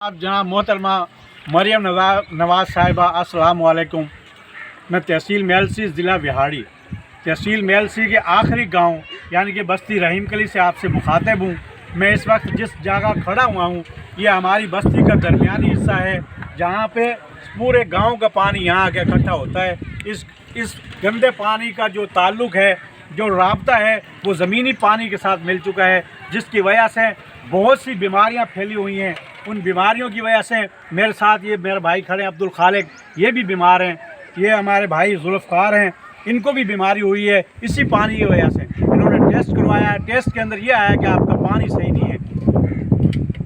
आप जनाब मोहतरमा मरियम नवाज साहिबा अस्सलाम वालेकुम। मैं तहसील मेलसी ज़िला बिहाड़ी तहसील मेलसी के आखिरी गांव यानी कि बस्ती रहीम कली से आपसे मुखातिब हूँ। मैं इस वक्त जिस जगह खड़ा हुआ हूँ ये हमारी बस्ती का दरमियानी हिस्सा है जहाँ पे पूरे गांव का पानी यहाँ आके इकट्ठा होता है। इस गंदे पानी का जो ताल्लुक़ है, जो राब्ता है, वो ज़मीनी पानी के साथ मिल चुका है, जिसकी वजह से बहुत सी बीमारियां फैली हुई हैं। उन बीमारियों की वजह से मेरे साथ ये मेरे भाई खड़े हैं अब्दुल खालिक, ये भी बीमार हैं। ये हमारे भाई जुल्फ़कार हैं, इनको भी बीमारी हुई है इसी पानी की वजह से। इन्होंने टेस्ट करवाया है, टेस्ट के अंदर ये आया कि आपका पानी सही नहीं है।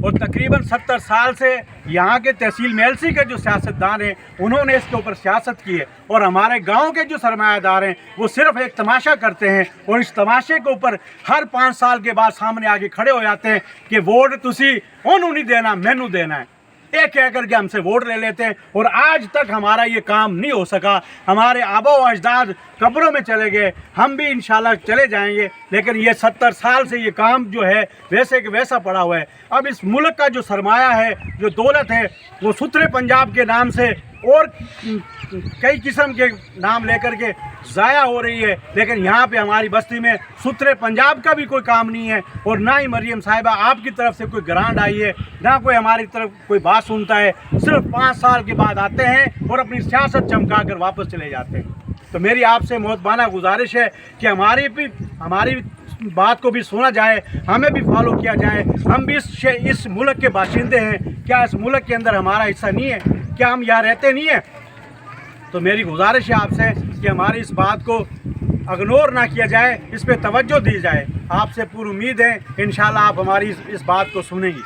और तकरीबन 70 साल से यहाँ के तहसील मेलसी के जो सियासतदान हैं उन्होंने इसके ऊपर सियासत की है, और हमारे गांव के जो सरमायादार हैं वो सिर्फ एक तमाशा करते हैं, और इस तमाशे के ऊपर हर 5 साल के बाद सामने आके खड़े हो जाते हैं कि वोट तुसी उन्होंने नहीं देना, मैनू देना है, ये कह करके हमसे वोट ले लेते हैं। और आज तक हमारा ये काम नहीं हो सका। हमारे आबा व अजदाद कब्रों में चले गए, हम भी इंशाल्लाह चले जाएंगे, लेकिन ये 70 साल से ये काम जो है वैसे कि वैसा पड़ा हुआ है। अब इस मुल्क का जो सरमाया है, जो दौलत है, वो सुथरे पंजाब के नाम से और कई किस्म के नाम लेकर के ज़ाया हो रही है, लेकिन यहाँ पे हमारी बस्ती में सुथरे पंजाब का भी कोई काम नहीं है, और ना ही मरियम साहिबा आपकी तरफ से कोई ग्रांट आई है, ना कोई हमारी तरफ कोई बात सुनता है। सिर्फ 5 साल के बाद आते हैं और अपनी सियासत चमका कर वापस चले जाते हैं। तो मेरी आपसे मोहतबाना गुजारिश है कि हमारी बात को भी सुना जाए, हमें भी फॉलो किया जाए। हम भी इस मुल्क के बाशिंदे हैं, क्या इस मुल्क के अंदर हमारा हिस्सा नहीं है? क्या हम यहाँ रहते नहीं हैं? तो मेरी गुजारिश है आपसे कि हमारी इस बात को इग्नोर ना किया जाए, इस पे तवज्जो दी जाए। आपसे पूरी उम्मीद है इंशाल्लाह आप हमारी इस बात को सुनेंगी।